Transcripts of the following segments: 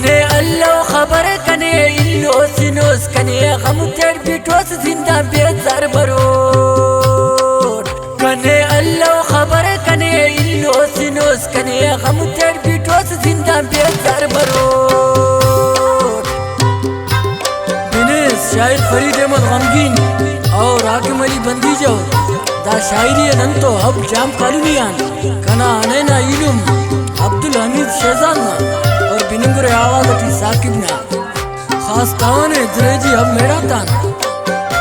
कने अल्लाह खबर कने इल्लो सिनोस कने गम तेर बिटोस जिंदा बेजार बरोड कने अल्लाह खबर कने इल्लो सिनोस कने गम तेर बिटोस जिंदा बेजार बरोड। बिनेस शायर फरीद अहमद गमगीन और हाकिम अली बंदी जो दा शायरी नंतो अब जाम कालूनियान कना अनैना इलुम अब्दुल हमीद शेजाना और बिनिंगुर आवाज साकिब ना खास तावाने द्रेजी अब मेरा तान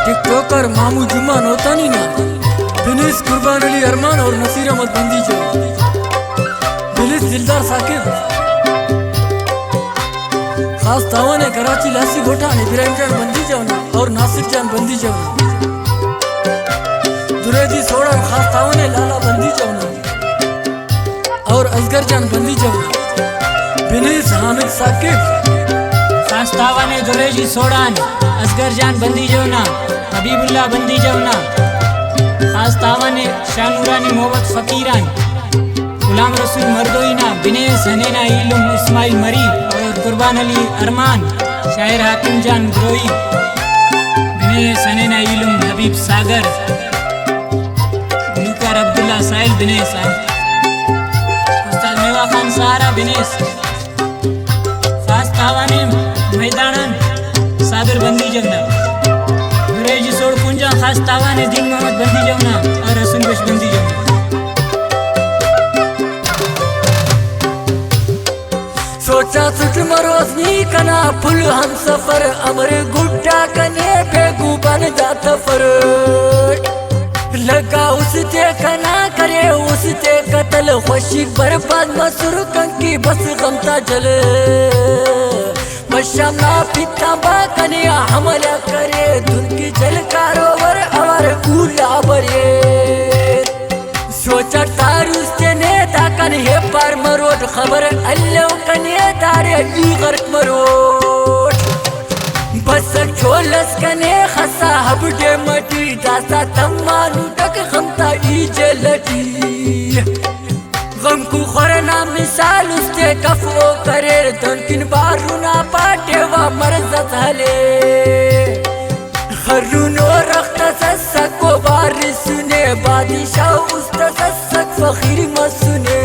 टिकटॉकर मामू जुम्मा नोतानी ना बिनिस कुर्बान अली अरमान और नसीर अहमद बंदी जो बिलिस दिलदार साकिब खास तावाने कराची लासी गोठान इब्राहिम जान बंदी जाना और नासिर जान बंदी जाना दुरेजी सोड़ा खास तावाने लाला बंदी जाना और असगर जान बंदी जाना बिनिस हामिद साकिब खास तावाने दुरेजी सोड़ान असगर जान बंदी जाना हबीबुल्लाह बंदी जाना खास तावाने शानूरानी मोहब्बत फकीरान गुलाम रसूल मर्दोइना बिनेस हनेना इलुम इस्माइल मरी और कुर्बान अली अरमान शायर हाकिम जान ग्रोई बिनेस हनेना इलुम हबीब सागर नुकर अब्दुल्ला साहिल बिनेस उस्ताद मेवा खान सहारा बिनेस खास तावाने मैदानन सागर बंदी जमना दुरेजी सोड़ कुंजा खास तावाने दिन मोहम्मद बंदी जमना और रसूल बश बंदी जमना। सोचा सुट मरोजनी कना फुल हम सफर अमर गुड्डा कने बेगू बन जाता फर लगा उसते कना करे उसते कतल खुशी बर्बाद मसुर कंकी बस गमता जल मशमा पिता बा कने हमला करे धुन की जल कारोवर अवर उला बरे सोचा तारुस्ते ने ताकन हे पार मरोट खबर अल्लाह कने तारे ई गर्क मरोट बस छोलस कने खसा हबडे मटी दासा तम्मानु तक खमता ई जलटी गम को खरना मिसाल उसते कफो करे धनकिन बारूना पाटे वा मरज झाले खरुनो रख्त ससक को बारिश सुने बादशाह उस्त ससक फखीर मसुने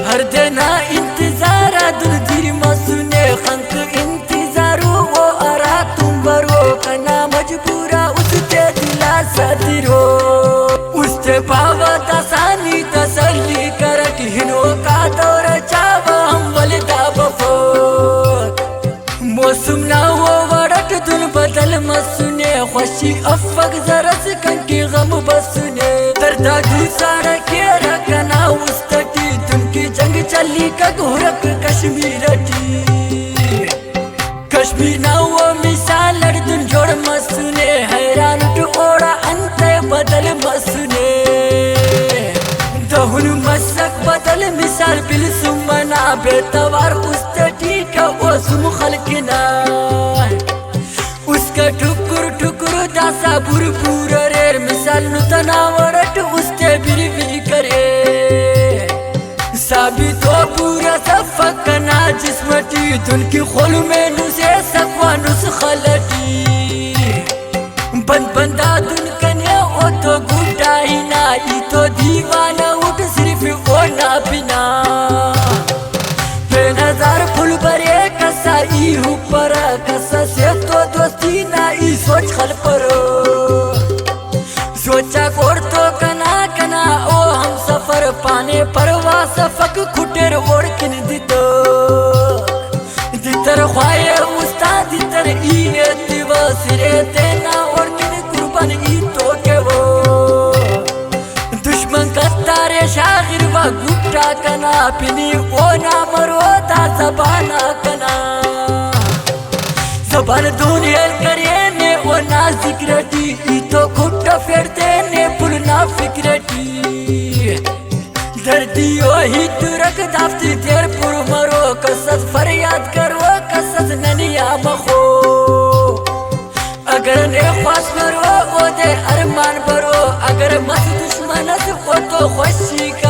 हर देना इंतजार दुल धीर मसुने खंक इंतजारो वो अरा तुम बरो कना मजबूरा उसते दिला सदिरो उसते पावा तसानी तसल्ली करक हिनो का दौर चावा हम वलिदा बफो मौसम ना वो वड़ट दुन बदल मसुने खुशी अफक जरस कंकी गम बसुने दर्दा दूसरा के रखना उस्तटी दुन की जंग चली का घोरक कश्मीरटी कश्मीर ना वो मिसाल लड़दुन जोड़ मसुने हैरान टू ओड़ा अंत बदल मसुने दहुन मसक बदल मिसाल बिल सुमना बेतवार उस्तटी का वो सुम खलकिना उसका ठुकुर ठुकुर दासा बुर बुर रेर मिसाल नुतना वरट उसते बिरवी करे साबी तो पूरा सफकना जिस्मटी दुन की खोल में नुसे सकवा नुस खलटी बंद बंदा दुन कने ओ तो गुड्डा ही ना ई तो दीवाना उठ सिर्फ ओ ना बिना बेनजार फुल बरे कसा ई ऊपर कसा से तो दोस्ती ना ई सोच खल पर सोचा कोर तो कना कना ओ हम सफर पाने परवा सफक खुटेर ओर किन दितो दितर ख्वाए उस्ताद दितर ईने दिवसरे तेना और किन कुर्बान ई तो के वो दुश्मन कत्तारे शागिर व गुट्टा कना पिनी ओ ना मरो ता जबाना कना जबान दुनिया करे ने ओ ना जिक्रटी ई तो खुट्टा फेरते ने पुल ना फिक्रटी दर्दियो ही तुरक दाफ्ती तेर पुर मरो कसद फरियाद करो कसद ननिया मखो अगर ने ख्वास मरो ओ दे अरमान बरो अगर मस दुश्मन से ओ तो खुशी का